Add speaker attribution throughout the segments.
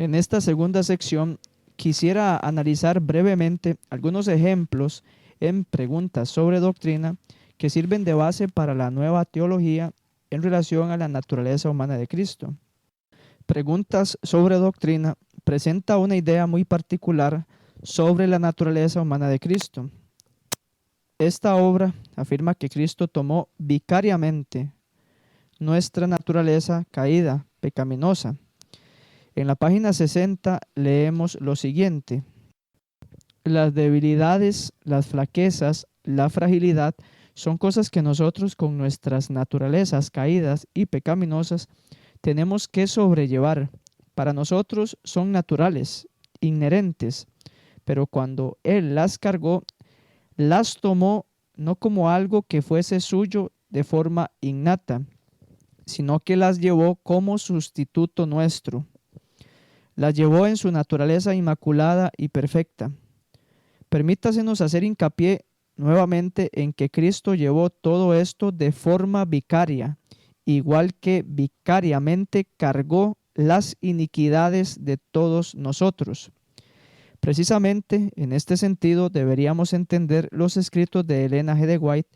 Speaker 1: En esta segunda sección quisiera analizar brevemente algunos ejemplos en preguntas sobre doctrina que sirven de base para la nueva teología en relación a la naturaleza humana de Cristo. Preguntas sobre doctrina presenta una idea muy particular sobre la naturaleza humana de Cristo. Esta obra afirma que Cristo tomó vicariamente nuestra naturaleza caída, pecaminosa. En la página 60 leemos lo siguiente: las debilidades, las flaquezas, la fragilidad son cosas que nosotros con nuestras naturalezas caídas y pecaminosas tenemos que sobrellevar. Para nosotros son naturales, inherentes, pero cuando Él las cargó, las tomó no como algo que fuese suyo de forma innata, sino que las llevó como sustituto nuestro. Las llevó en su naturaleza inmaculada y perfecta. Permítasenos hacer hincapié nuevamente en que Cristo llevó todo esto de forma vicaria, igual que vicariamente cargó las iniquidades de todos nosotros. Precisamente en este sentido deberíamos entender los escritos de Ellen G. de White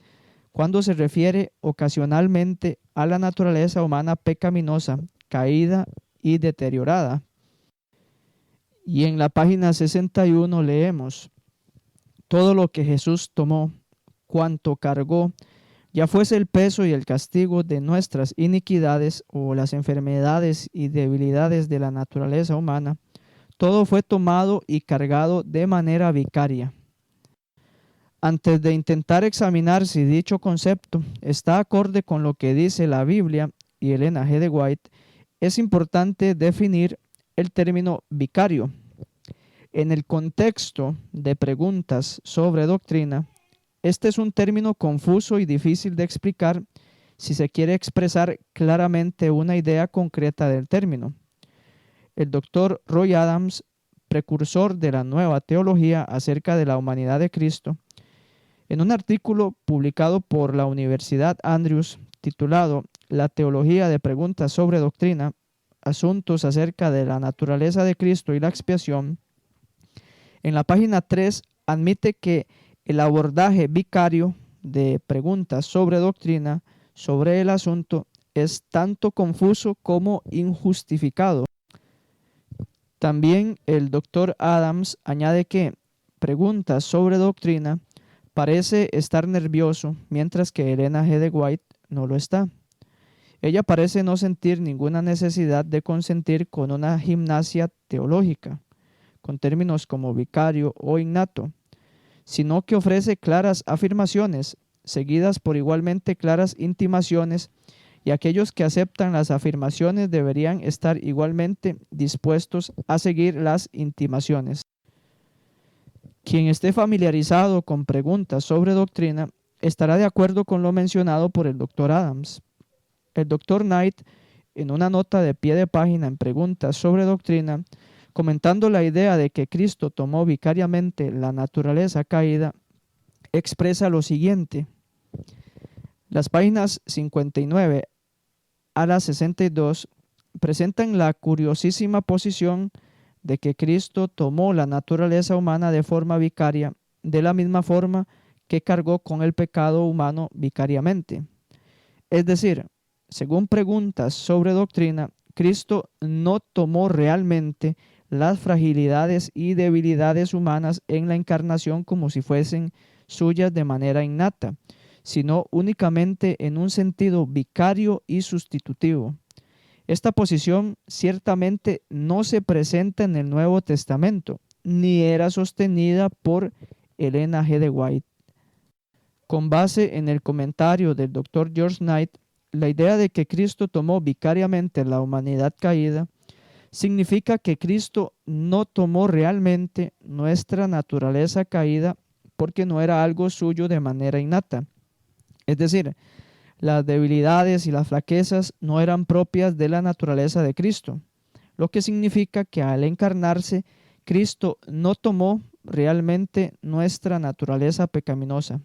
Speaker 1: cuando se refiere ocasionalmente a la naturaleza humana pecaminosa, caída y deteriorada. Y en la página 61 leemos: todo lo que Jesús tomó, cuanto cargó, ya fuese el peso y el castigo de nuestras iniquidades o las enfermedades y debilidades de la naturaleza humana, todo fue tomado y cargado de manera vicaria. Antes de intentar examinar si dicho concepto está acorde con lo que dice la Biblia y Ellen G. de White, es importante definir el término vicario. En el contexto de preguntas sobre doctrina, este es un término confuso y difícil de explicar si se quiere expresar claramente una idea concreta del término. El doctor Roy Adams, precursor de la nueva teología acerca de la humanidad de Cristo, en un artículo publicado por la Universidad Andrews titulado La teología de preguntas sobre doctrina, asuntos acerca de la naturaleza de Cristo y la expiación, en la página 3 admite que el abordaje vicario de preguntas sobre doctrina sobre el asunto es tanto confuso como injustificado. También el doctor Adams añade que preguntas sobre doctrina parece estar nervioso, mientras que Ellen G. de White no lo está. Ella parece no sentir ninguna necesidad de consentir con una gimnasia teológica, con términos como vicario o innato, sino que ofrece claras afirmaciones, seguidas por igualmente claras intimaciones, y aquellos que aceptan las afirmaciones deberían estar igualmente dispuestos a seguir las intimaciones. Quien esté familiarizado con preguntas sobre doctrina estará de acuerdo con lo mencionado por el Dr. Adams. El Dr. Knight, en una nota de pie de página en preguntas sobre doctrina, comentando la idea de que Cristo tomó vicariamente la naturaleza caída, expresa lo siguiente: las páginas 59 a la 62 presentan la curiosísima posición de que Cristo tomó la naturaleza humana de forma vicaria, de la misma forma que cargó con el pecado humano vicariamente. Es decir, según preguntas sobre doctrina, Cristo no tomó realmente las fragilidades y debilidades humanas en la encarnación como si fuesen suyas de manera innata, sino únicamente en un sentido vicario y sustitutivo. Esta posición ciertamente no se presenta en el Nuevo Testamento, ni era sostenida por Ellen G. de White. Con base en el comentario del Dr. George Knight, la idea de que Cristo tomó vicariamente la humanidad caída significa que Cristo no tomó realmente nuestra naturaleza caída porque no era algo suyo de manera innata. Es decir, las debilidades y las flaquezas no eran propias de la naturaleza de Cristo, lo que significa que al encarnarse, Cristo no tomó realmente nuestra naturaleza pecaminosa.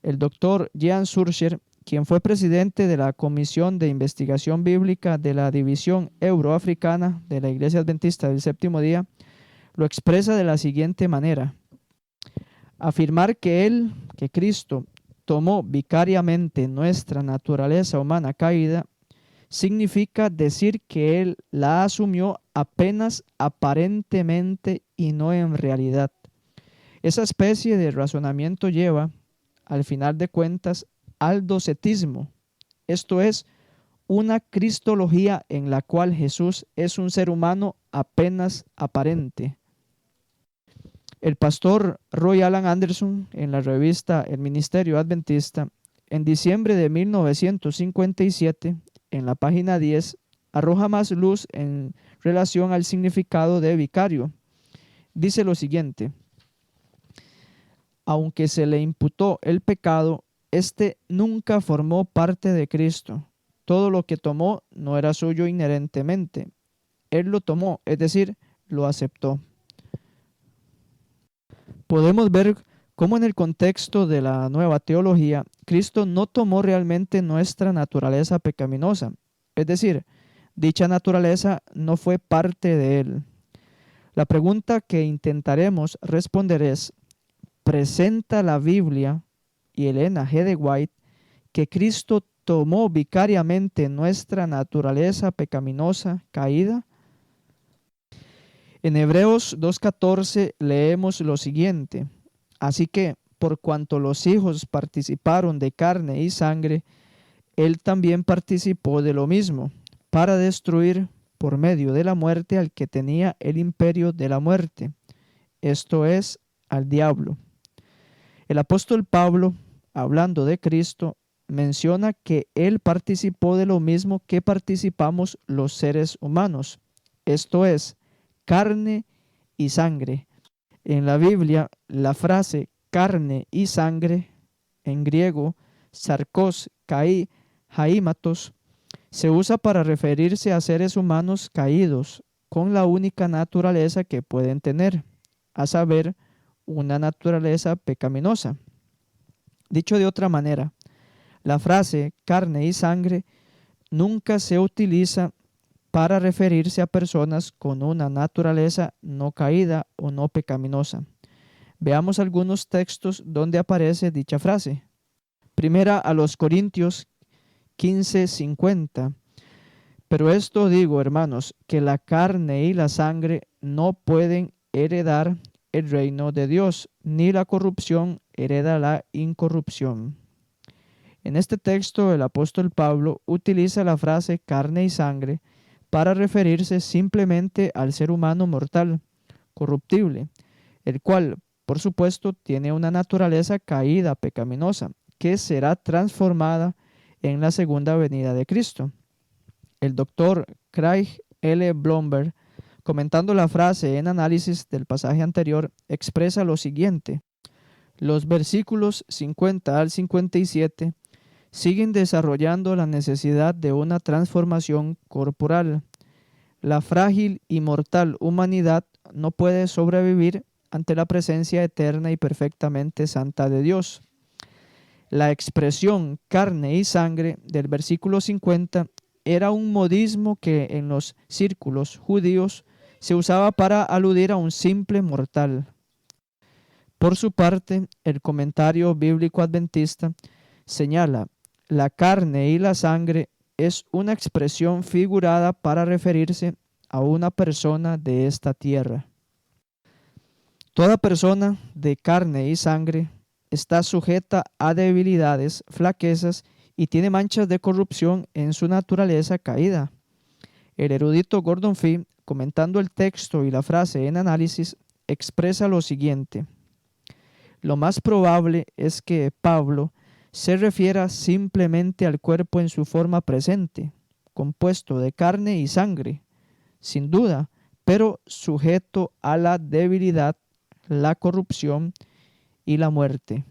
Speaker 1: El doctor Jean Surcher quien fue presidente de la Comisión de Investigación Bíblica de la División Euroafricana de la Iglesia Adventista del Séptimo Día, lo expresa de la siguiente manera: afirmar que Cristo, tomó vicariamente nuestra naturaleza humana caída, significa decir que Él la asumió apenas aparentemente y no en realidad. Esa especie de razonamiento lleva, al final de cuentas, al docetismo, esto es, una cristología en la cual Jesús es un ser humano apenas aparente. El pastor Roy Alan Anderson, en la revista El Ministerio Adventista, en diciembre de 1957, en la página 10, arroja más luz en relación al significado de vicario. Dice lo siguiente: aunque se le imputó el pecado, éste nunca formó parte de Cristo. Todo lo que tomó no era suyo inherentemente. Él lo tomó, es decir, lo aceptó. Podemos ver cómo en el contexto de la nueva teología, Cristo no tomó realmente nuestra naturaleza pecaminosa. Es decir, dicha naturaleza no fue parte de Él. La pregunta que intentaremos responder es: ¿presenta la Biblia y Elena G. de White que Cristo tomó vicariamente nuestra naturaleza pecaminosa caída? En Hebreos 2:14 leemos lo siguiente: así que, por cuanto los hijos participaron de carne y sangre, Él también participó de lo mismo, para destruir por medio de la muerte al que tenía el imperio de la muerte, esto es, al diablo. El apóstol Pablo, hablando de Cristo, menciona que Él participó de lo mismo que participamos los seres humanos, esto es, carne y sangre. En la Biblia, la frase carne y sangre, en griego, sarkos, kai, haimatos, se usa para referirse a seres humanos caídos, con la única naturaleza que pueden tener, a saber, una naturaleza pecaminosa. Dicho de otra manera, la frase carne y sangre nunca se utiliza para referirse a personas con una naturaleza no caída o no pecaminosa. Veamos algunos textos donde aparece dicha frase. Primera a los Corintios 15:50. Pero esto digo, hermanos, que la carne y la sangre no pueden heredar el reino de Dios, ni la corrupción hereda la incorrupción. En este texto, el apóstol Pablo utiliza la frase carne y sangre para referirse simplemente al ser humano mortal, corruptible, el cual, por supuesto, tiene una naturaleza caída, pecaminosa, que será transformada en la segunda venida de Cristo. El doctor Craig L. Blomberg, comentando la frase en análisis del pasaje anterior, expresa lo siguiente: los versículos 50 al 57 siguen desarrollando la necesidad de una transformación corporal. La frágil y mortal humanidad no puede sobrevivir ante la presencia eterna y perfectamente santa de Dios. La expresión carne y sangre del versículo 50 era un modismo que en los círculos judíos se usaba para aludir a un simple mortal. Por su parte, el comentario bíblico adventista señala: la carne y la sangre es una expresión figurada para referirse a una persona de esta tierra. Toda persona de carne y sangre está sujeta a debilidades, flaquezas y tiene manchas de corrupción en su naturaleza caída. El erudito Gordon Fee, comentando el texto y la frase en análisis, expresa lo siguiente: lo más probable es que Pablo se refiera simplemente al cuerpo en su forma presente, compuesto de carne y sangre, sin duda, pero sujeto a la debilidad, la corrupción y la muerte.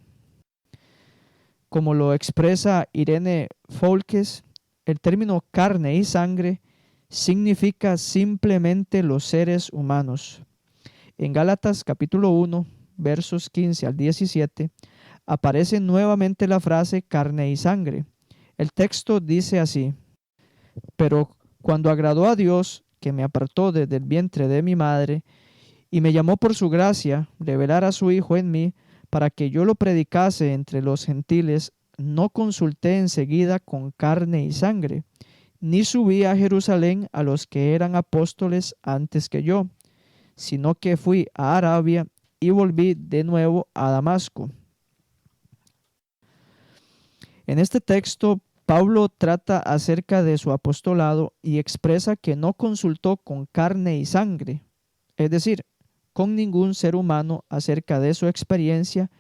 Speaker 1: Como lo expresa Irene Foulkes, el término carne y sangre significa simplemente los seres humanos. En Gálatas capítulo 1, versos 15 al 17, aparece nuevamente la frase carne y sangre, El texto dice así: pero cuando agradó a Dios, que me apartó desde el vientre de mi madre, y me llamó por su gracia, revelar a su Hijo en mí, para que yo lo predicase entre los gentiles, no consulté enseguida con carne y sangre, ni subí a Jerusalén a los que eran apóstoles antes que yo, sino que fui a Arabia y volví de nuevo a Damasco. En este texto, Pablo trata acerca de su apostolado y expresa que no consultó con carne y sangre, es decir, con ningún ser humano acerca de su experiencia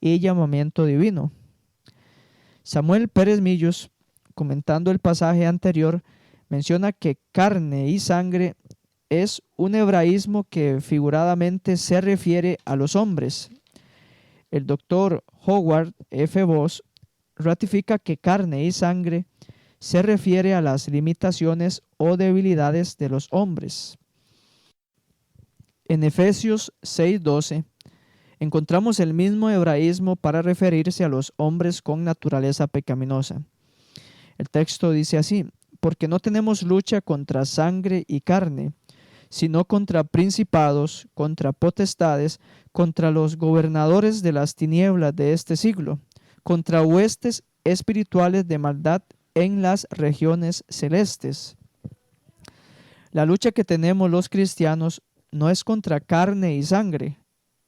Speaker 1: y llamamiento divino. Samuel Pérez Millos, comentando el pasaje anterior, menciona que carne y sangre es un hebraísmo que figuradamente se refiere a los hombres. El doctor Howard F. Voss ratifica que carne y sangre se refiere a las limitaciones o debilidades de los hombres. En Efesios 6:12 encontramos el mismo hebraísmo para referirse a los hombres con naturaleza pecaminosa. El texto dice así: porque no tenemos lucha contra sangre y carne, sino contra principados, contra potestades, contra los gobernadores de las tinieblas de este siglo, contra huestes espirituales de maldad en las regiones celestes. La lucha que tenemos los cristianos no es contra carne y sangre,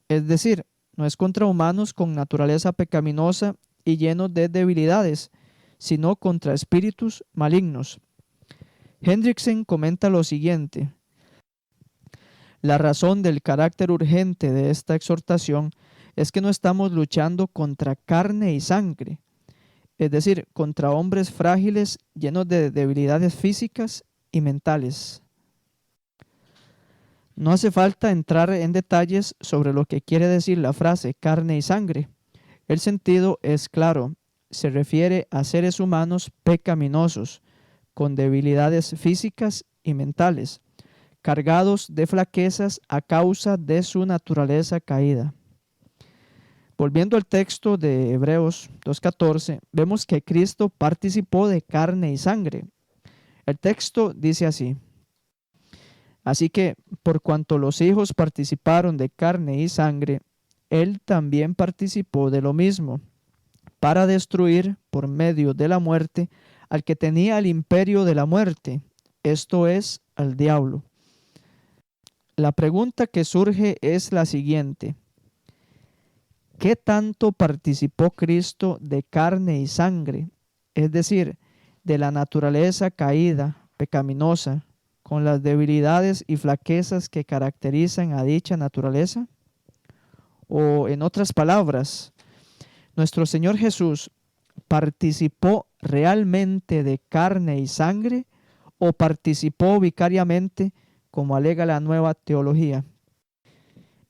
Speaker 1: es decir, no es contra humanos con naturaleza pecaminosa y llenos de debilidades, sino contra espíritus malignos. Hendrickson comenta lo siguiente: la razón del carácter urgente de esta exhortación es que no estamos luchando contra carne y sangre, es decir, contra hombres frágiles llenos de debilidades físicas y mentales. No hace falta entrar en detalles sobre lo que quiere decir la frase carne y sangre. El sentido es claro, se refiere a seres humanos pecaminosos, con debilidades físicas y mentales, cargados de flaquezas a causa de su naturaleza caída. Volviendo al texto de Hebreos 2:14, vemos que Cristo participó de carne y sangre. El texto dice así: así que, por cuanto los hijos participaron de carne y sangre, Él también participó de lo mismo, para destruir por medio de la muerte al que tenía el imperio de la muerte, esto es, al diablo. La pregunta que surge es la siguiente: ¿qué tanto participó Cristo de carne y sangre? Es decir, de la naturaleza caída, pecaminosa, con las debilidades y flaquezas que caracterizan a dicha naturaleza? O en otras palabras, ¿nuestro Señor Jesús participó realmente de carne y sangre o participó vicariamente, como alega la nueva teología?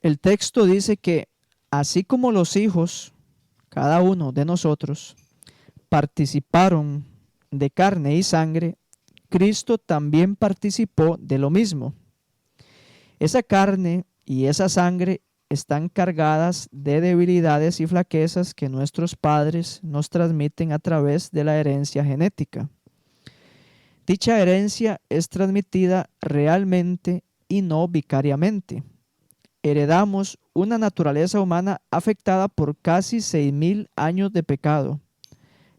Speaker 1: El texto dice que así como los hijos, cada uno de nosotros, participaron de carne y sangre, Cristo también participó de lo mismo. Esa carne y esa sangre están cargadas de debilidades y flaquezas que nuestros padres nos transmiten a través de la herencia genética. Dicha herencia es transmitida realmente y no vicariamente. Heredamos una naturaleza humana afectada por casi 6,000 años de pecado.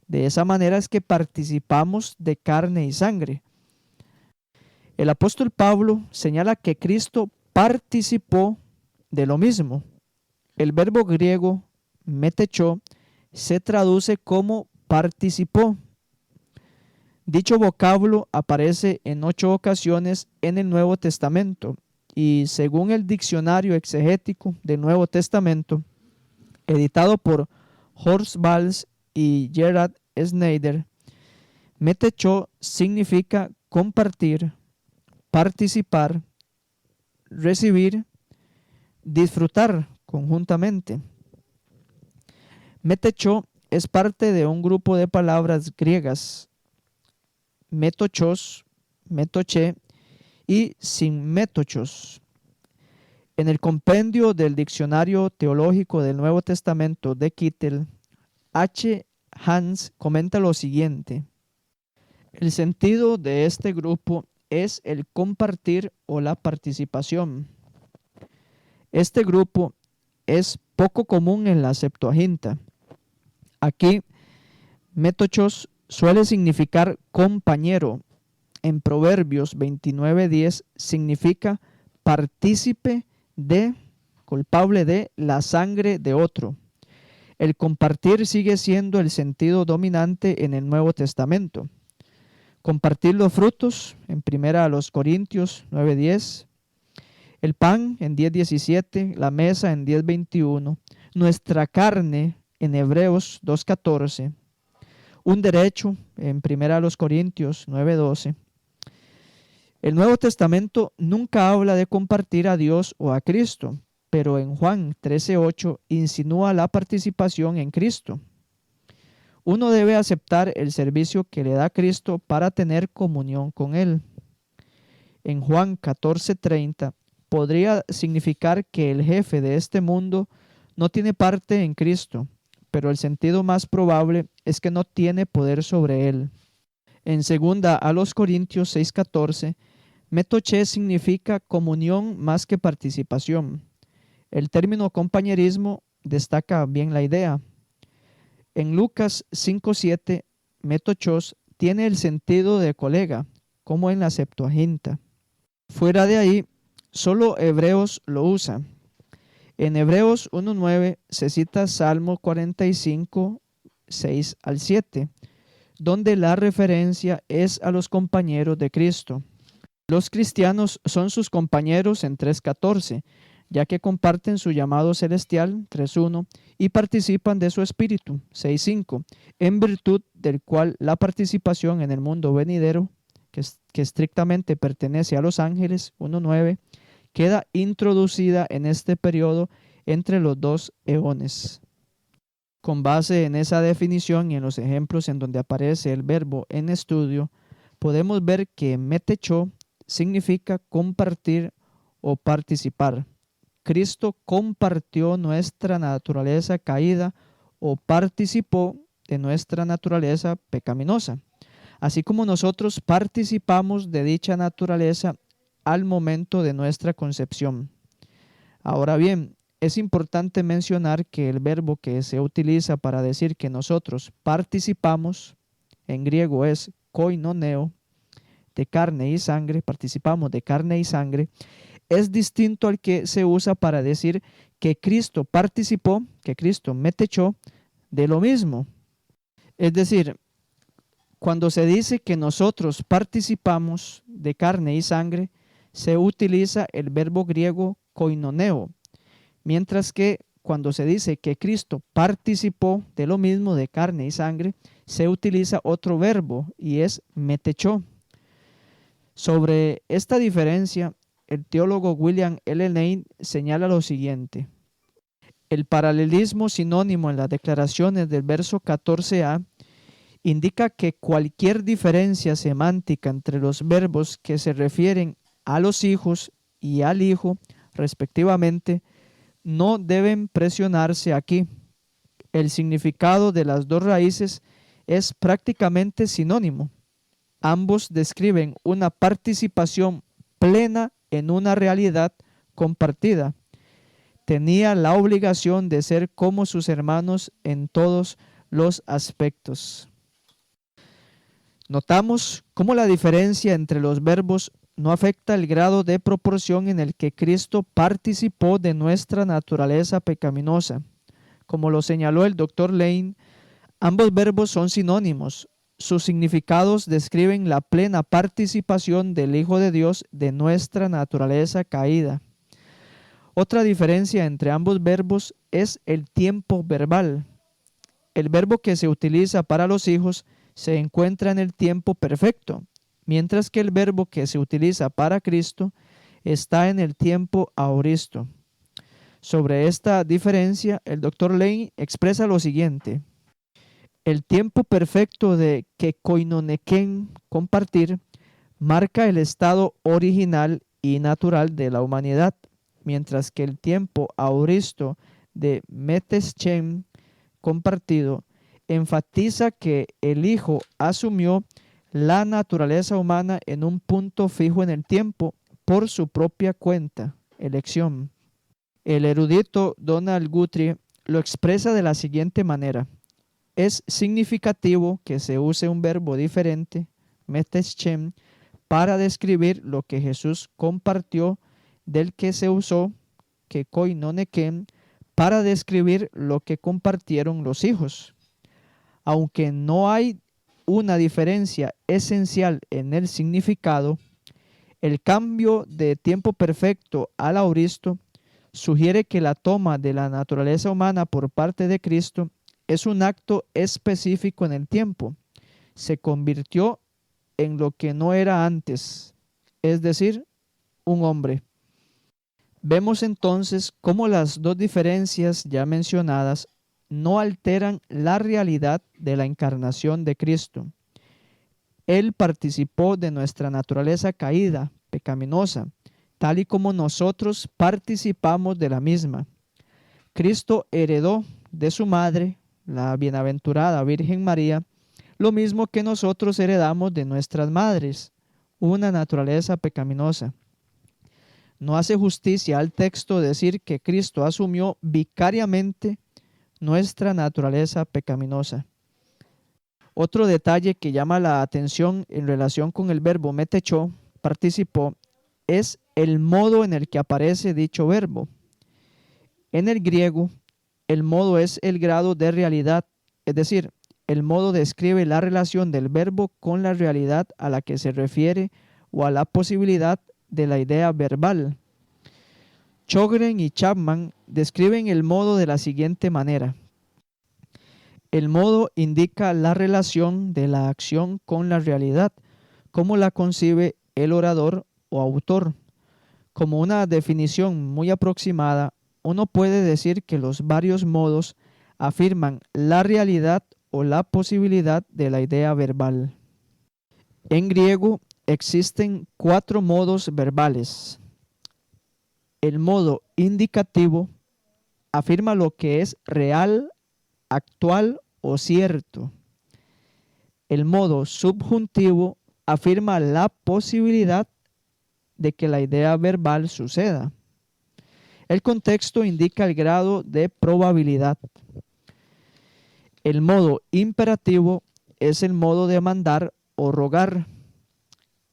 Speaker 1: De esa manera es que participamos de carne y sangre. El apóstol Pablo señala que Cristo participó de lo mismo. El verbo griego metechó se traduce como participó. Dicho vocablo aparece en 8 ocasiones en el Nuevo Testamento y según el diccionario exegético del Nuevo Testamento, editado por Horst Valls y Gerhard Schneider, metechó significa compartir, participar, recibir, disfrutar conjuntamente. Metechó es parte de un grupo de palabras griegas, metochos, metoché y sinmetochos. En el compendio del Diccionario Teológico del Nuevo Testamento de Kittel, H. Hans comenta lo siguiente: el sentido de este grupo es el compartir o la participación. Este grupo es poco común en la Septuaginta. Aquí, metochos suele significar compañero. En Proverbios 29:10 significa partícipe de, culpable de, la sangre de otro. El compartir sigue siendo el sentido dominante en el Nuevo Testamento. Compartir los frutos en 1 Corintios 9:10, el pan en 10:17, la mesa en 10:21, nuestra carne en Hebreos 2:14, un derecho en 1 Corintios 9:12. El Nuevo Testamento nunca habla de compartir a Dios o a Cristo, pero en Juan 13:8 insinúa la participación en Cristo. Uno debe aceptar el servicio que le da Cristo para tener comunión con Él. En Juan 14:30 podría significar que el jefe de este mundo no tiene parte en Cristo, pero el sentido más probable es que no tiene poder sobre Él. En 2 Corintios 6:14, metoché significa comunión más que participación. El término compañerismo destaca bien la idea. En Lucas 5:7, metochos tiene el sentido de colega, como en la Septuaginta. Fuera de ahí, solo Hebreos lo usa. En Hebreos 1:9 se cita Salmo 45, 6 al 7, donde la referencia es a los compañeros de Cristo. Los cristianos son sus compañeros en 3:14, ya que comparten su llamado celestial, 3:1, y participan de su espíritu, 6:5, en virtud del cual la participación en el mundo venidero, que estrictamente pertenece a los ángeles, 1:9, queda introducida en este periodo entre los dos eones. Con base en esa definición y en los ejemplos en donde aparece el verbo en estudio, podemos ver que metechó significa compartir o participar. Cristo compartió nuestra naturaleza caída o participó de nuestra naturaleza pecaminosa, así como nosotros participamos de dicha naturaleza al momento de nuestra concepción. Ahora bien, es importante mencionar que el verbo que se utiliza para decir que nosotros participamos, en griego es koinoneo, de carne y sangre, participamos de carne y sangre, es distinto al que se usa para decir que Cristo participó, que Cristo metechó de lo mismo. Es decir, cuando se dice que nosotros participamos de carne y sangre, se utiliza el verbo griego koinoneo, mientras que cuando se dice que Cristo participó de lo mismo de carne y sangre, se utiliza otro verbo y es metechó. Sobre esta diferencia, el teólogo William L. Lane señala lo siguiente: el paralelismo sinónimo en las declaraciones del verso 14a indica que cualquier diferencia semántica entre los verbos que se refieren a los hijos y al hijo, respectivamente, no deben presionarse aquí. El significado de las dos raíces es prácticamente sinónimo. Ambos describen una participación plena en una realidad compartida. Tenía la obligación de ser como sus hermanos en todos los aspectos. Notamos cómo la diferencia entre los verbos no afecta el grado de proporción en el que Cristo participó de nuestra naturaleza pecaminosa. Como lo señaló el Dr. Lane, ambos verbos son sinónimos. Sus significados describen la plena participación del Hijo de Dios de nuestra naturaleza caída. Otra diferencia entre ambos verbos es el tiempo verbal. El verbo que se utiliza para los hijos se encuentra en el tiempo perfecto, mientras que el verbo que se utiliza para Cristo está en el tiempo aoristo. Sobre esta diferencia, el Dr. Lane expresa lo siguiente: el tiempo perfecto de que koinoneken, compartir, marca el estado original y natural de la humanidad, mientras que el tiempo aoristo de meteschen, compartido, enfatiza que el Hijo asumió la naturaleza humana en un punto fijo en el tiempo por su propia cuenta, elección. El erudito Donald Guthrie lo expresa de la siguiente manera: es significativo que se use un verbo diferente, meteschem, para describir lo que Jesús compartió del que se usó, que koinoneken, para describir lo que compartieron los hijos. Aunque no hay una diferencia esencial en el significado, el cambio de tiempo perfecto al aoristo sugiere que la toma de la naturaleza humana por parte de Cristo es un acto específico en el tiempo. Se convirtió en lo que no era antes, es decir, un hombre. Vemos entonces cómo las dos diferencias ya mencionadas no alteran la realidad de la encarnación de Cristo. Él participó de nuestra naturaleza caída, pecaminosa, tal y como nosotros participamos de la misma. Cristo heredó de su madre, la bienaventurada Virgen María, lo mismo que nosotros heredamos de nuestras madres, una naturaleza pecaminosa. No hace justicia al texto decir que Cristo asumió vicariamente nuestra naturaleza pecaminosa. Otro detalle que llama la atención en relación con el verbo metechó, participó, es el modo en el que aparece dicho verbo. En el griego, el modo es el grado de realidad, es decir, el modo describe la relación del verbo con la realidad a la que se refiere o a la posibilidad de la idea verbal. Chogren y Chapman describen el modo de la siguiente manera: el modo indica la relación de la acción con la realidad, como la concibe el orador o autor. Como una definición muy aproximada, uno puede decir que los varios modos afirman la realidad o la posibilidad de la idea verbal. En griego existen 4 modos verbales. El modo indicativo afirma lo que es real, actual o cierto. El modo subjuntivo afirma la posibilidad de que la idea verbal suceda. El contexto indica el grado de probabilidad. El modo imperativo es el modo de mandar o rogar,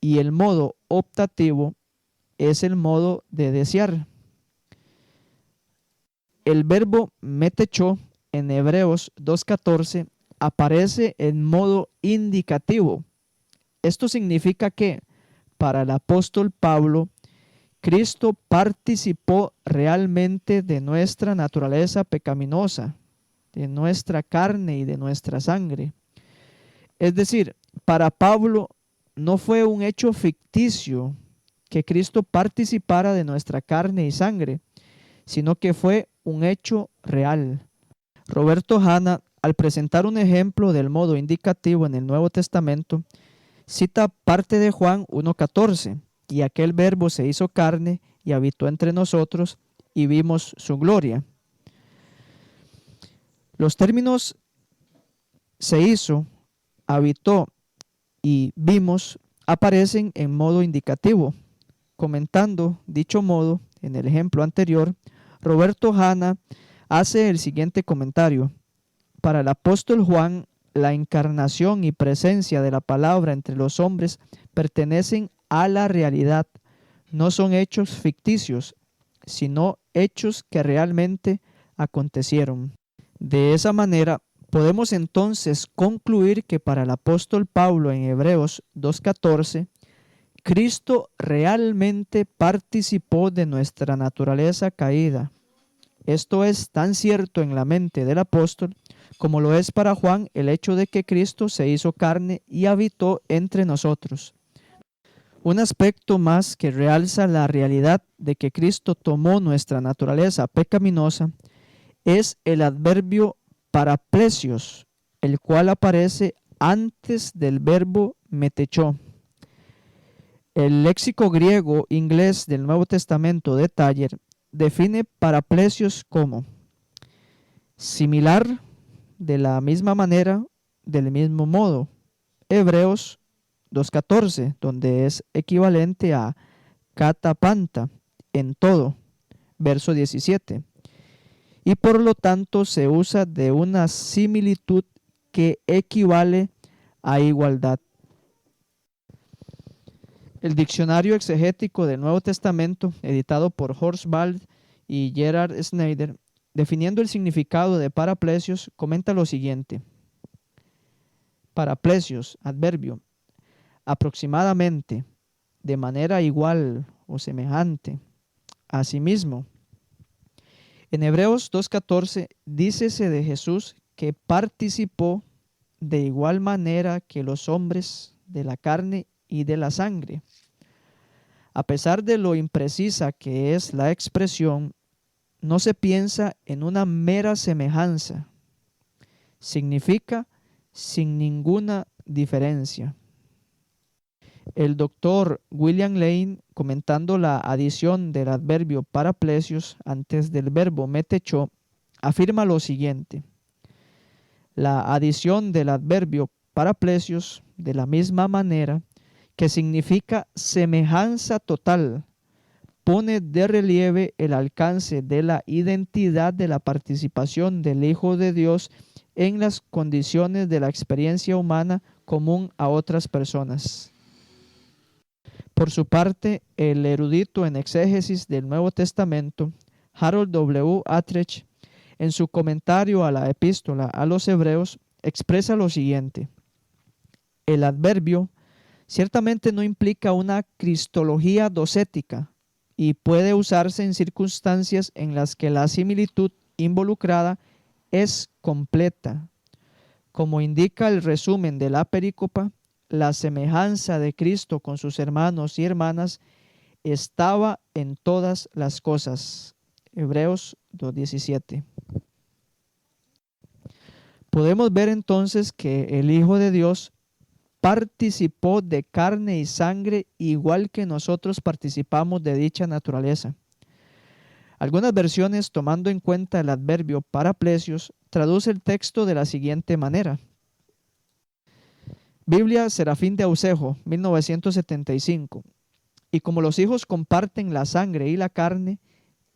Speaker 1: y el modo optativo es el modo de desear. El verbo metechó en Hebreos 2:14 aparece en modo indicativo. Esto significa que, para el apóstol Pablo, Cristo participó realmente de nuestra naturaleza pecaminosa, de nuestra carne y de nuestra sangre. Es decir, para Pablo no fue un hecho ficticio que Cristo participara de nuestra carne y sangre, sino que fue un hecho real. Roberto Hanna, al presentar un ejemplo del modo indicativo en el Nuevo Testamento, cita parte de Juan 1:14, y aquel verbo se hizo carne y habitó entre nosotros y vimos su gloria. Los términos se hizo, habitó y vimos aparecen en modo indicativo. Comentando dicho modo en el ejemplo anterior, Roberto Hanna hace el siguiente comentario: para el apóstol Juan, la encarnación y presencia de la palabra entre los hombres pertenecen a la realidad, no son hechos ficticios, sino hechos que realmente acontecieron. De esa manera, podemos entonces concluir que para el apóstol Pablo en Hebreos 2:14, Cristo realmente participó de nuestra naturaleza caída. Esto es tan cierto en la mente del apóstol como lo es para Juan el hecho de que Cristo se hizo carne y habitó entre nosotros. Un aspecto más que realza la realidad de que Cristo tomó nuestra naturaleza pecaminosa es el adverbio paraplesios, el cual aparece antes del verbo metechó. El léxico griego-inglés del Nuevo Testamento de Taller define paraplesios como similar, de la misma manera, del mismo modo. Hebreos 2:14, donde es equivalente a catapanta, en todo. Verso 17. Y por lo tanto se usa de una similitud que equivale a igualdad. El diccionario exegético del Nuevo Testamento, editado por Horsbald y Gerhard Schneider, definiendo el significado de paraplesios, comenta lo siguiente. Paraplesios, adverbio, aproximadamente, de manera igual o semejante, asimismo. En Hebreos 2:14 dícese de Jesús que participó de igual manera que los hombres de la carne y de la sangre. A pesar de lo imprecisa que es la expresión, no se piensa en una mera semejanza. Significa sin ninguna diferencia. El doctor William Lane, comentando la adición del adverbio paraplesios antes del verbo metechó, afirma lo siguiente. La adición del adverbio paraplesios de la misma manera, que significa semejanza total, pone de relieve el alcance de la identidad de la participación del Hijo de Dios en las condiciones de la experiencia humana común a otras personas. Por su parte, el erudito en exégesis del Nuevo Testamento, Harold W. Attrecht, en su comentario a la epístola a los Hebreos, expresa lo siguiente. El adverbio ciertamente no implica una cristología docética y puede usarse en circunstancias en las que la similitud involucrada es completa. Como indica el resumen de la perícopa, la semejanza de Cristo con sus hermanos y hermanas estaba en todas las cosas. Hebreos 2:17. Podemos ver entonces que el Hijo de Dios participó de carne y sangre igual que nosotros participamos de dicha naturaleza. Algunas versiones, tomando en cuenta el adverbio paraplesios, traduce el texto de la siguiente manera. Biblia Serafín de Aucejo, 1975. Y como los hijos comparten la sangre y la carne,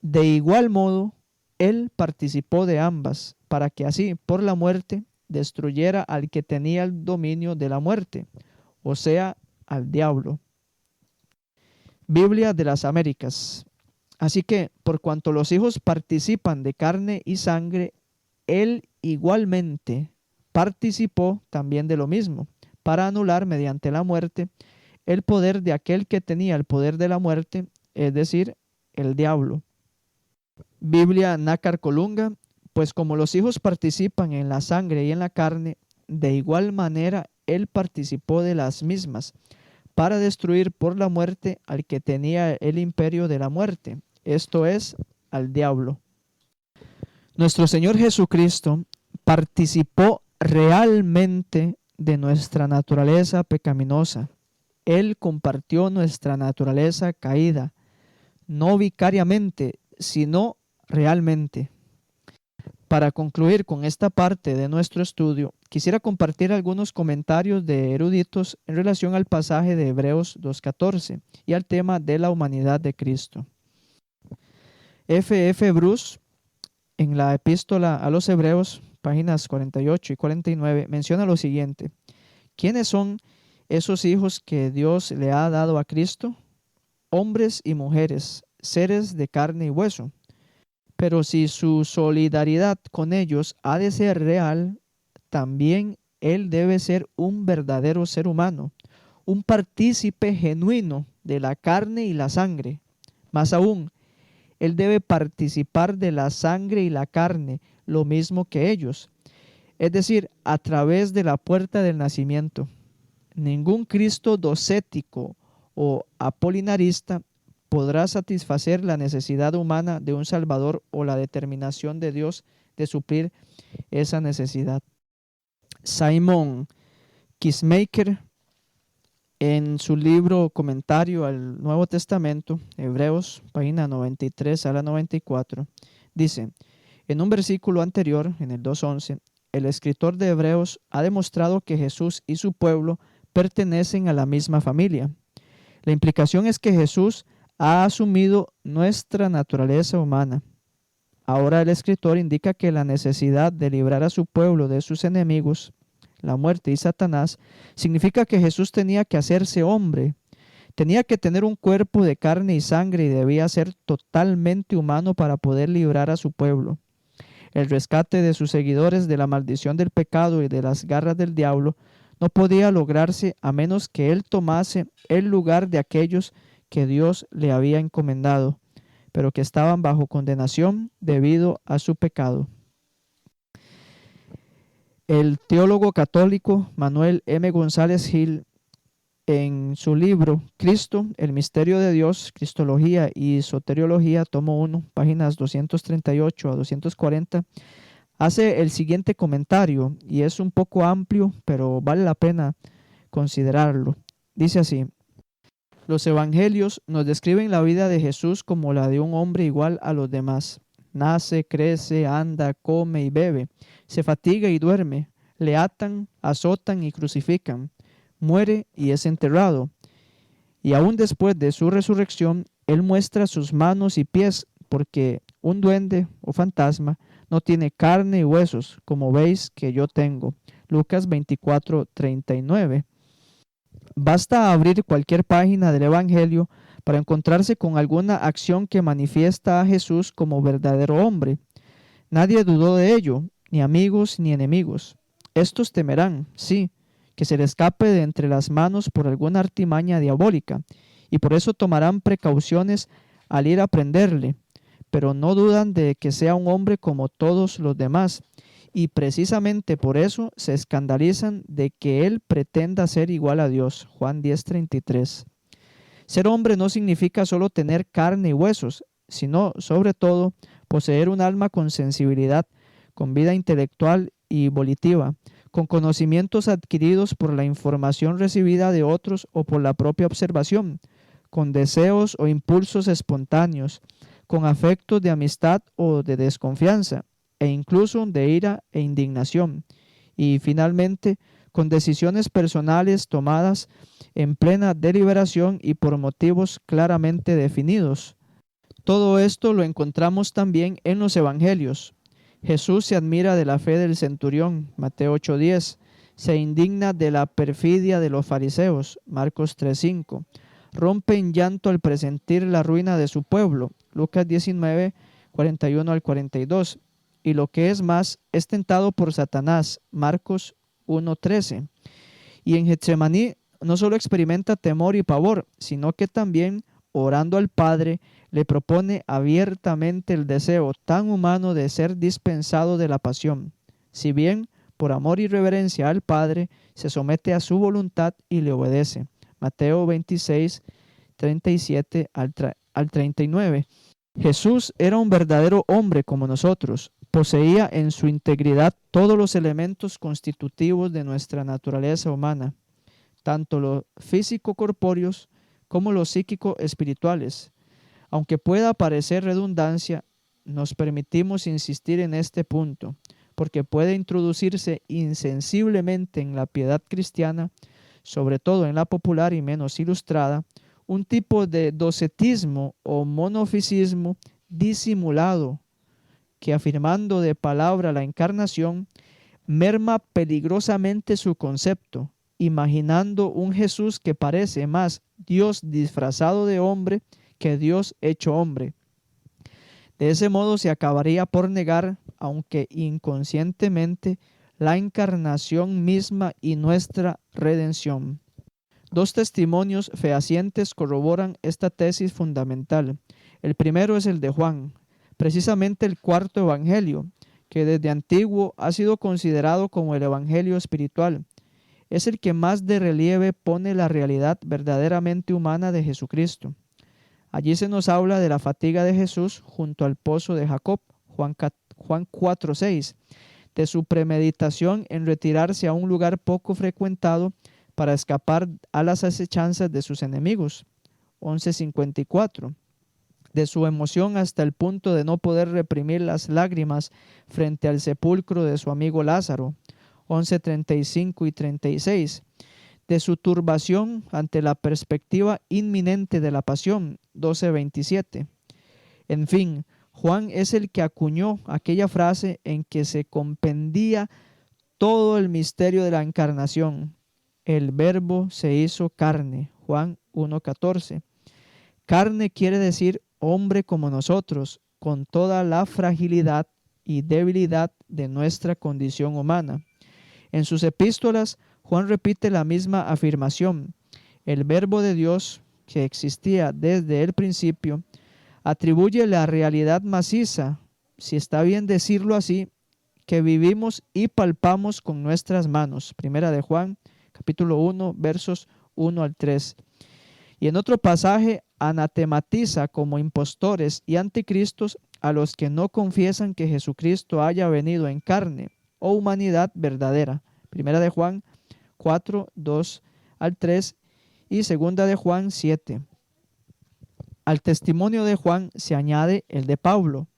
Speaker 1: de igual modo, él participó de ambas, para que así, por la muerte, destruyera al que tenía el dominio de la muerte, o sea, al diablo. Biblia de las Américas. Así que, por cuanto los hijos participan de carne y sangre, él igualmente participó también de lo mismo, para anular mediante la muerte el poder de aquel que tenía el poder de la muerte, es decir, el diablo. Biblia Nácar Colunga, pues como los hijos participan en la sangre y en la carne, de igual manera él participó de las mismas, para destruir por la muerte al que tenía el imperio de la muerte, esto es, al diablo. Nuestro Señor Jesucristo participó realmente de nuestra naturaleza pecaminosa. Él compartió nuestra naturaleza caída, no vicariamente, sino realmente. Para concluir con esta parte de nuestro estudio, quisiera compartir algunos comentarios de eruditos en relación al pasaje de Hebreos 2:14 y al tema de la humanidad de Cristo. F. Bruce, en la epístola a los Hebreos, páginas 48 y 49, menciona lo siguiente. ¿Quiénes son esos hijos que Dios le ha dado a Cristo? Hombres y mujeres, seres de carne y hueso. Pero si su solidaridad con ellos ha de ser real, también él debe ser un verdadero ser humano, un partícipe genuino de la carne y la sangre. Más aún, él debe participar de la sangre y la carne, lo mismo que ellos, es decir, a través de la puerta del nacimiento. Ningún Cristo docético o apolinarista podrá satisfacer la necesidad humana de un Salvador o la determinación de Dios de suplir esa necesidad. Simon Kistemaker, en su libro Comentario al Nuevo Testamento, Hebreos, página 93 a la 94, dice, en un versículo anterior, en el 2:11, el escritor de Hebreos ha demostrado que Jesús y su pueblo pertenecen a la misma familia. La implicación es que Jesús ha asumido nuestra naturaleza humana. Ahora el escritor indica que la necesidad de librar a su pueblo de sus enemigos, la muerte y Satanás, significa que Jesús tenía que hacerse hombre. Tenía que tener un cuerpo de carne y sangre y debía ser totalmente humano para poder librar a su pueblo. El rescate de sus seguidores de la maldición del pecado y de las garras del diablo no podía lograrse a menos que él tomase el lugar de aquellos que Dios le había encomendado, pero que estaban bajo condenación debido a su pecado. El teólogo católico Manuel M. González Gil, en su libro Cristo, el misterio de Dios, Cristología y Soteriología, tomo 1, páginas 238 a 240, hace el siguiente comentario, y es un poco amplio, pero vale la pena considerarlo. Dice así: los evangelios nos describen la vida de Jesús como la de un hombre igual a los demás. Nace, crece, anda, come y bebe, se fatiga y duerme, le atan, azotan y crucifican, muere y es enterrado. Y aún después de su resurrección, Él muestra sus manos y pies, porque un duende o fantasma no tiene carne y huesos, como veis que yo tengo. Lucas 24:39. Basta abrir cualquier página del Evangelio para encontrarse con alguna acción que manifiesta a Jesús como verdadero hombre. Nadie dudó de ello, ni amigos ni enemigos. Estos temerán, sí, que se le escape de entre las manos por alguna artimaña diabólica, y por eso tomarán precauciones al ir a prenderle, pero no dudan de que sea un hombre como todos los demás, y precisamente por eso se escandalizan de que él pretenda ser igual a Dios. Juan 10:33. Ser hombre no significa solo tener carne y huesos, sino, sobre todo, poseer un alma con sensibilidad, con vida intelectual y volitiva, con conocimientos adquiridos por la información recibida de otros o por la propia observación, con deseos o impulsos espontáneos, con afectos de amistad o de desconfianza, e incluso de ira e indignación, y finalmente con decisiones personales tomadas en plena deliberación y por motivos claramente definidos. Todo esto lo encontramos también en los evangelios. Jesús se admira de la fe del centurión, Mateo 8:10, se indigna de la perfidia de los fariseos, Marcos 3:5, rompe en llanto al presentir la ruina de su pueblo, Lucas 19:41 al 42, y lo que es más, es tentado por Satanás, Marcos 1:13. Y en Getsemaní no solo experimenta temor y pavor, sino que también, orando al Padre, le propone abiertamente el deseo tan humano de ser dispensado de la pasión. Si bien, por amor y reverencia al Padre, se somete a su voluntad y le obedece. Mateo 26:37 al 39. Jesús era un verdadero hombre como nosotros. Poseía en su integridad todos los elementos constitutivos de nuestra naturaleza humana, tanto los físico-corpóreos como los psíquico-espirituales. Aunque pueda parecer redundancia, nos permitimos insistir en este punto, porque puede introducirse insensiblemente en la piedad cristiana, sobre todo en la popular y menos ilustrada, un tipo de docetismo o monofisismo disimulado, que afirmando de palabra la encarnación, merma peligrosamente su concepto, imaginando un Jesús que parece más Dios disfrazado de hombre que Dios hecho hombre. De ese modo se acabaría por negar, aunque inconscientemente, la encarnación misma y nuestra redención. Dos testimonios fehacientes corroboran esta tesis fundamental. El primero es el de Juan, precisamente el cuarto evangelio, que desde antiguo ha sido considerado como el evangelio espiritual. Es el que más de relieve pone la realidad verdaderamente humana de Jesucristo. Allí se nos habla de la fatiga de Jesús junto al pozo de Jacob, Juan 4:6, de su premeditación en retirarse a un lugar poco frecuentado para escapar a las acechanzas de sus enemigos, 11:54, de su emoción hasta el punto de no poder reprimir las lágrimas frente al sepulcro de su amigo Lázaro, 11:35 y 36, de su turbación ante la perspectiva inminente de la pasión, 12:27. En fin, Juan es el que acuñó aquella frase en que se compendía todo el misterio de la encarnación. El Verbo se hizo carne, Juan 1:14. Carne quiere decir hombre como nosotros, con toda la fragilidad y debilidad de nuestra condición humana. En sus epístolas, Juan repite la misma afirmación. El Verbo de Dios, que existía desde el principio, atribuye la realidad maciza, si está bien decirlo así, que vivimos y palpamos con nuestras manos. Primera de Juan, capítulo 1, versos 1 al 3. Y en otro pasaje anatematiza como impostores y anticristos a los que no confiesan que Jesucristo haya venido en carne o humanidad verdadera. Primera de Juan 4, 2 al 3 y segunda de Juan 7. Al testimonio de Juan se añade el de Pablo.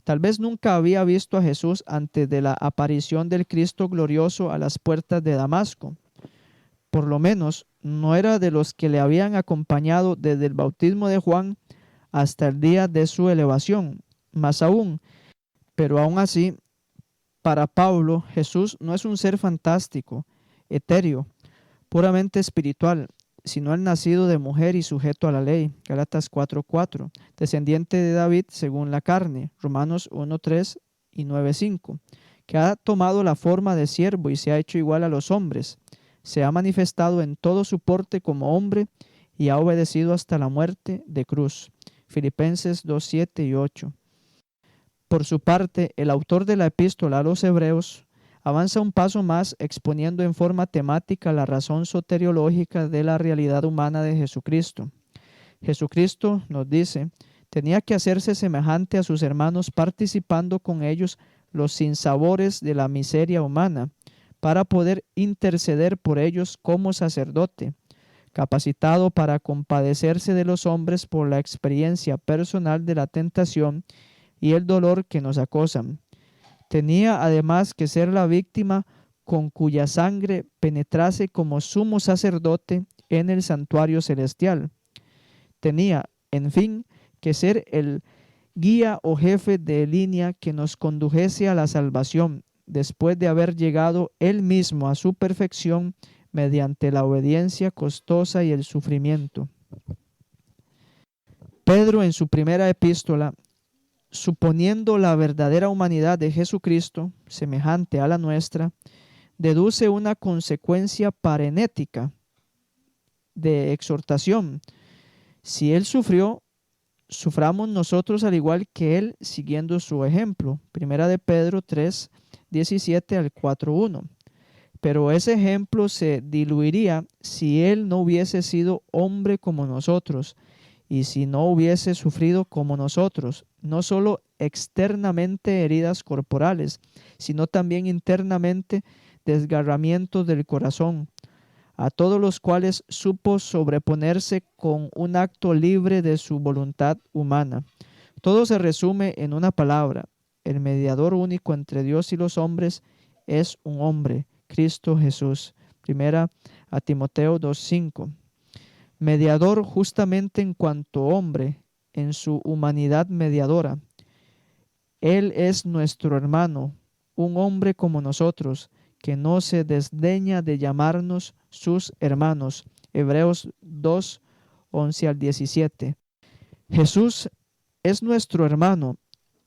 Speaker 1: Tal vez nunca había visto a Jesús antes de la aparición del Cristo glorioso a las puertas de Damasco. Por lo menos no era de los que le habían acompañado desde el bautismo de Juan hasta el día de su elevación. Más aún, pero aún así, para Pablo, Jesús no es un ser fantástico, etéreo, puramente espiritual, sino el nacido de mujer y sujeto a la ley, Gálatas 4:4, descendiente de David según la carne, Romanos 1:3 y 9:5, que ha tomado la forma de siervo y se ha hecho igual a los hombres, se ha manifestado en todo su porte como hombre y ha obedecido hasta la muerte de cruz, Filipenses 2:7 y 8. Por su parte, el autor de la epístola a los Hebreos avanza un paso más exponiendo en forma temática la razón soteriológica de la realidad humana de Jesucristo. Jesucristo, nos dice, tenía que hacerse semejante a sus hermanos participando con ellos los sinsabores de la miseria humana, para poder interceder por ellos como sacerdote, capacitado para compadecerse de los hombres por la experiencia personal de la tentación y el dolor que nos acosan. Tenía además que ser la víctima con cuya sangre penetrase como sumo sacerdote en el santuario celestial. Tenía, en fin, que ser el guía o jefe de línea que nos condujese a la salvación, después de haber llegado él mismo a su perfección mediante la obediencia costosa y el sufrimiento. Pedro, en su primera epístola, suponiendo la verdadera humanidad de Jesucristo, semejante a la nuestra, deduce una consecuencia parenética de exhortación. Si él sufrió, suframos nosotros al igual que él, siguiendo su ejemplo. Primera de Pedro 3, 17 al 4:1. Pero ese ejemplo se diluiría si él no hubiese sido hombre como nosotros y si no hubiese sufrido como nosotros, no solo externamente heridas corporales, sino también internamente desgarramientos del corazón, a todos los cuales supo sobreponerse con un acto libre de su voluntad humana. Todo se resume en una palabra: el mediador único entre Dios y los hombres es un hombre, Cristo Jesús. Primera a Timoteo 2:5. Mediador justamente en cuanto hombre, en su humanidad mediadora. Él es nuestro hermano, un hombre como nosotros, que no se desdeña de llamarnos sus hermanos. Hebreos 2, 11 al 17. Jesús es nuestro hermano,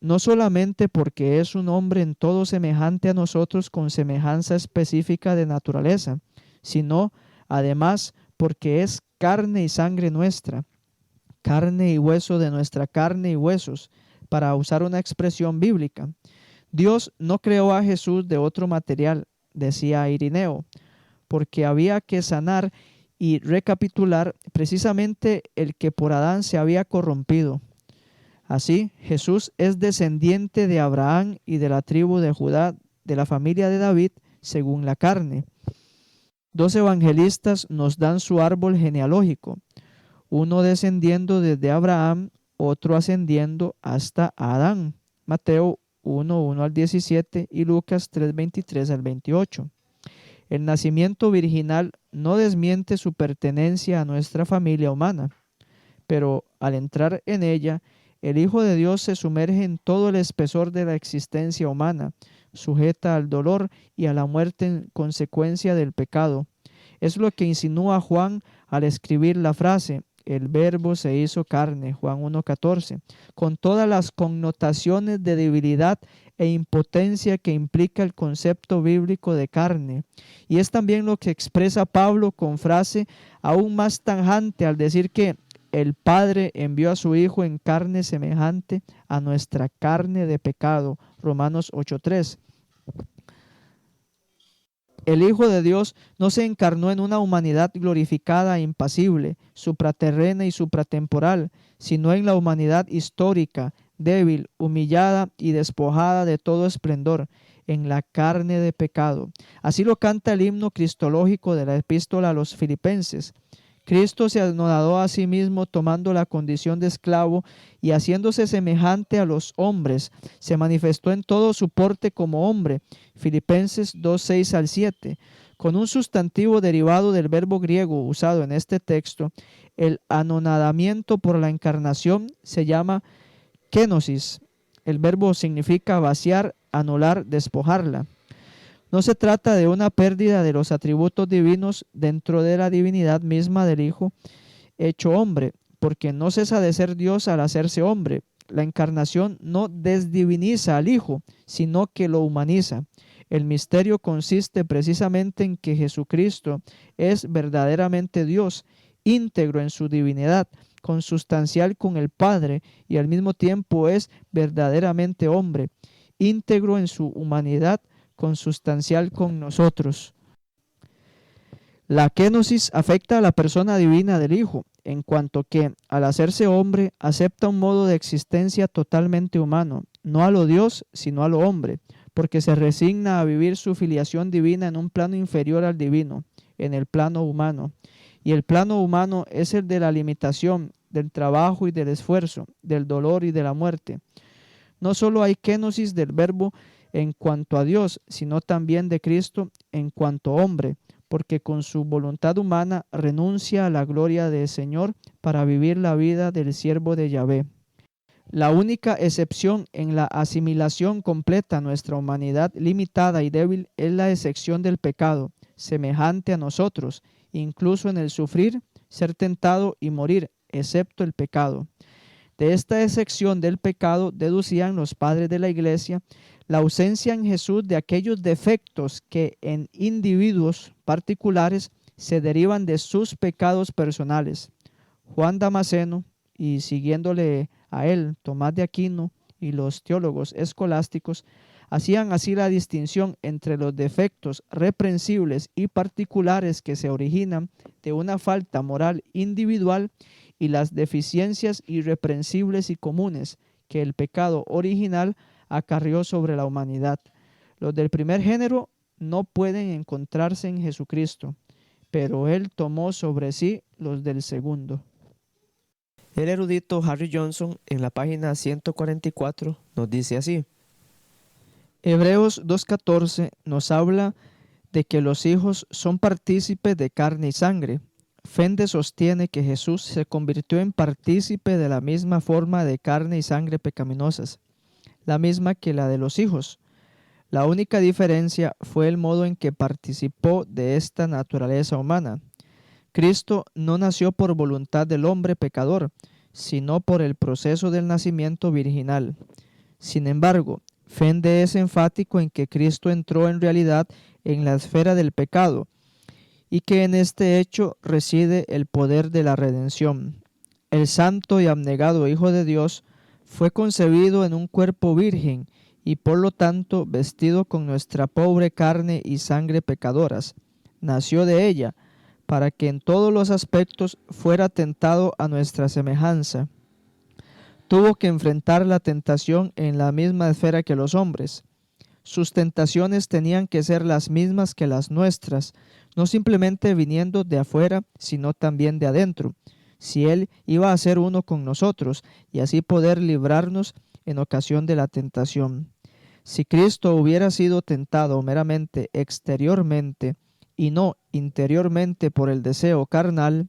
Speaker 1: no solamente porque es un hombre en todo semejante a nosotros con semejanza específica de naturaleza, sino además porque es carne y sangre nuestra, carne y hueso de nuestra carne y huesos, para usar una expresión bíblica. Dios no creó a Jesús de otro material, decía Irineo, porque había que sanar y recapitular precisamente el que por Adán se había corrompido. Así, Jesús es descendiente de Abraham y de la tribu de Judá, de la familia de David, según la carne. 2 evangelistas nos dan su árbol genealógico, uno descendiendo desde Abraham, otro ascendiendo hasta Adán. Mateo 1:1 al 17 y Lucas 3:23 al 28. El nacimiento virginal no desmiente su pertenencia a nuestra familia humana, pero al entrar en ella, el Hijo de Dios se sumerge en todo el espesor de la existencia humana, sujeta al dolor y a la muerte en consecuencia del pecado. Es lo que insinúa Juan al escribir la frase, el Verbo se hizo carne, Juan 1:14, con todas las connotaciones de debilidad e impotencia que implica el concepto bíblico de carne. Y es también lo que expresa Pablo con frase aún más tajante al decir que el Padre envió a su Hijo en carne semejante a nuestra carne de pecado, Romanos 8:3. El Hijo de Dios no se encarnó en una humanidad glorificada e impasible, supraterrena y supratemporal, sino en la humanidad histórica, débil, humillada y despojada de todo esplendor, en la carne de pecado. Así lo canta el himno cristológico de la epístola a los Filipenses. Cristo se anonadó a sí mismo tomando la condición de esclavo y haciéndose semejante a los hombres, se manifestó en todo su porte como hombre. Filipenses 2:6 al 7. Con un sustantivo derivado del verbo griego usado en este texto, el anonadamiento por la encarnación se llama kenosis. El verbo significa vaciar, anular, despojarla. No se trata de una pérdida de los atributos divinos dentro de la divinidad misma del Hijo hecho hombre, porque no cesa de ser Dios al hacerse hombre. La encarnación no desdiviniza al Hijo, sino que lo humaniza. El misterio consiste precisamente en que Jesucristo es verdaderamente Dios, íntegro en su divinidad, consustancial con el Padre, y al mismo tiempo es verdaderamente hombre, íntegro en su humanidad, consustancial con nosotros. La kenosis afecta a la persona divina del Hijo, en cuanto que, al hacerse hombre, acepta un modo de existencia totalmente humano, no a lo Dios, sino a lo hombre, porque se resigna a vivir su filiación divina en un plano inferior al divino, en el plano humano. Y el plano humano es el de la limitación, del trabajo y del esfuerzo, del dolor y de la muerte. No solo hay kenosis del Verbo en cuanto a Dios, sino también de Cristo en cuanto hombre, porque con su voluntad humana renuncia a la gloria del Señor para vivir la vida del siervo de Yahvé. La única excepción en la asimilación completa a nuestra humanidad limitada y débil es la excepción del pecado, semejante a nosotros, incluso en el sufrir, ser tentado y morir, excepto el pecado. De esta excepción del pecado deducían los padres de la Iglesia la ausencia en Jesús de aquellos defectos que en individuos particulares se derivan de sus pecados personales. Juan Damasceno, y siguiéndole a él Tomás de Aquino y los teólogos escolásticos, hacían así la distinción entre los defectos reprensibles y particulares que se originan de una falta moral individual y las deficiencias irreprensibles y comunes que el pecado original acarrió sobre la humanidad. Los del primer género no pueden encontrarse en Jesucristo, pero Él tomó sobre sí los del segundo. El erudito Harry Johnson en la página 144 nos dice así: Hebreos 2:14 nos habla de que los hijos son partícipes de carne y sangre. Fende sostiene que Jesús se convirtió en partícipe de la misma forma de carne y sangre pecaminosas, la misma que la de los hijos. La única diferencia fue el modo en que participó de esta naturaleza humana. Cristo no nació por voluntad del hombre pecador, sino por el proceso del nacimiento virginal. Sin embargo, Fende es enfático en que Cristo entró en realidad en la esfera del pecado y que en este hecho reside el poder de la redención. El santo y abnegado Hijo de Dios fue concebido en un cuerpo virgen y por lo tanto vestido con nuestra pobre carne y sangre pecadoras. Nació de ella para que en todos los aspectos fuera tentado a nuestra semejanza. Tuvo que enfrentar la tentación en la misma esfera que los hombres. Sus tentaciones tenían que ser las mismas que las nuestras, no simplemente viniendo de afuera, sino también de adentro, si Él iba a ser uno con nosotros y así poder librarnos en ocasión de la tentación. Si Cristo hubiera sido tentado meramente exteriormente y no interiormente por el deseo carnal,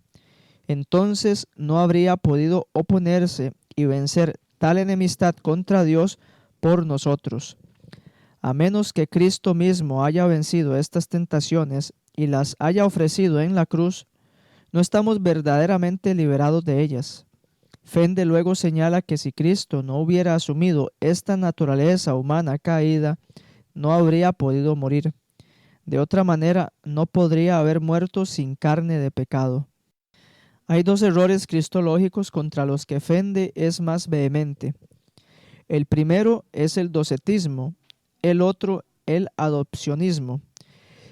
Speaker 1: entonces no habría podido oponerse y vencer tal enemistad contra Dios por nosotros. A menos que Cristo mismo haya vencido estas tentaciones y las haya ofrecido en la cruz, no estamos verdaderamente liberados de ellas. Fende luego señala que si Cristo no hubiera asumido esta naturaleza humana caída, no habría podido morir. De otra manera, no podría haber muerto sin carne de pecado. Hay dos errores cristológicos contra los que Fende es más vehemente. El primero es el docetismo, el otro el adopcionismo.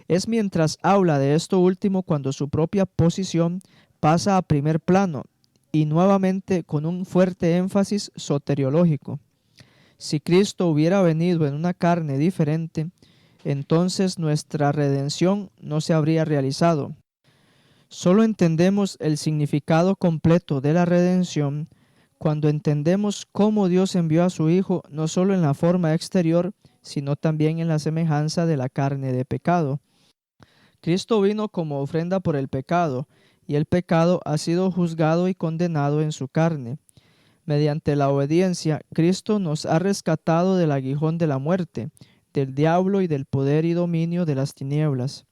Speaker 1: Es mientras habla de esto último cuando su propia posición pasa a primer plano y nuevamente con un fuerte énfasis soteriológico. Si Cristo hubiera venido en una carne diferente, entonces nuestra redención no se habría realizado. Solo entendemos el significado completo de la redención cuando entendemos cómo Dios envió a su Hijo no solo en la forma exterior, sino también en la semejanza de la carne de pecado. Cristo vino como ofrenda por el pecado, y el pecado ha sido juzgado y condenado en su carne. Mediante la obediencia, Cristo nos ha rescatado del aguijón de la muerte, del diablo y del poder y dominio de las tinieblas.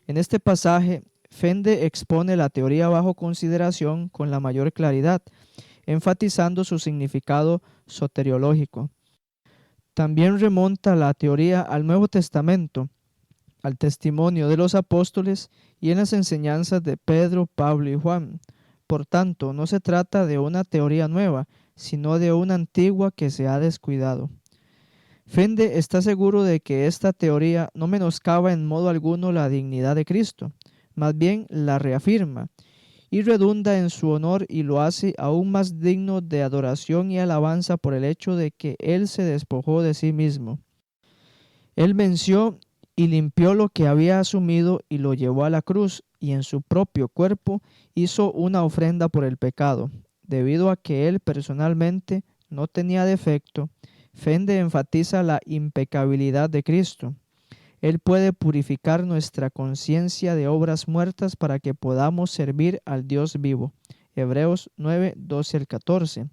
Speaker 1: En este pasaje, Fende expone la teoría bajo consideración con la mayor claridad, enfatizando su significado soteriológico. También remonta la teoría al Nuevo Testamento, al testimonio de los apóstoles y en las enseñanzas de Pedro, Pablo y Juan. Por tanto, no se trata de una teoría nueva, sino de una antigua que se ha descuidado. Fende está seguro de que esta teoría no menoscaba en modo alguno la dignidad de Cristo, más bien la reafirma y redunda en su honor y lo hace aún más digno de adoración y alabanza por el hecho de que Él se despojó de sí mismo. Él venció y limpió lo que había asumido y lo llevó a la cruz, y en su propio cuerpo hizo una ofrenda por el pecado. Debido a que Él personalmente no tenía defecto, Fende enfatiza la impecabilidad de Cristo. Él puede purificar nuestra conciencia de obras muertas para que podamos servir al Dios vivo. Hebreos 9, 12 al 14.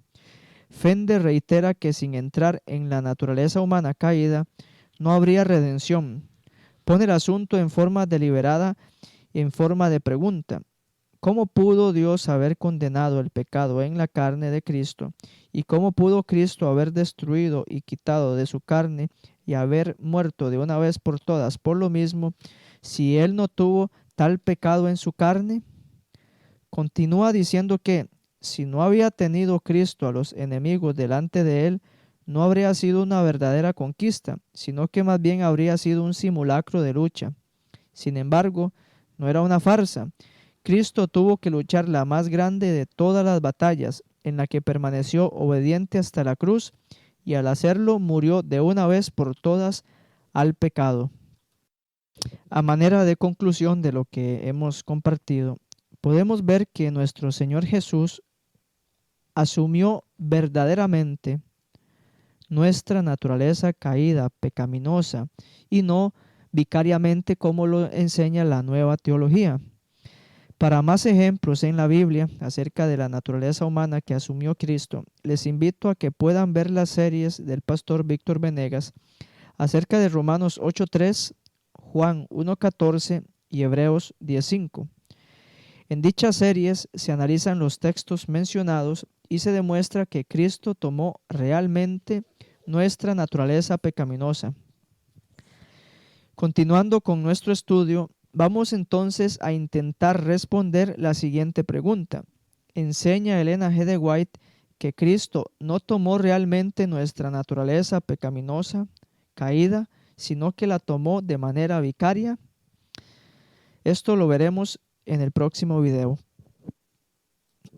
Speaker 1: Fende reitera que sin entrar en la naturaleza humana caída, no habría redención. Pone el asunto en forma deliberada, en forma de pregunta. ¿Cómo pudo Dios haber condenado el pecado en la carne de Cristo? ¿Y cómo pudo Cristo haber destruido y quitado de su carne y haber muerto de una vez por todas por lo mismo, si Él no tuvo tal pecado en su carne? Continúa diciendo que, si no había tenido Cristo a los enemigos delante de Él, no habría sido una verdadera conquista, sino que más bien habría sido un simulacro de lucha. Sin embargo, no era una farsa. Cristo tuvo que luchar la más grande de todas las batallas, en la que permaneció obediente hasta la cruz, y al hacerlo murió de una vez por todas al pecado. A manera de conclusión de lo que hemos compartido, podemos ver que nuestro Señor Jesús asumió verdaderamente nuestra naturaleza caída, pecaminosa, y no vicariamente como lo enseña la nueva teología. Para más ejemplos en la Biblia acerca de la naturaleza humana que asumió Cristo, les invito a que puedan ver las series del pastor Víctor Venegas acerca de Romanos 8:3, Juan 1:14 y Hebreos 10:5. En dichas series se analizan los textos mencionados y se demuestra que Cristo tomó realmente nuestra naturaleza pecaminosa. Continuando con nuestro estudio, vamos entonces a intentar responder la siguiente pregunta. ¿Enseña Elena G. de White que Cristo no tomó realmente nuestra naturaleza pecaminosa, caída, sino que la tomó de manera vicaria? Esto lo veremos en el próximo video.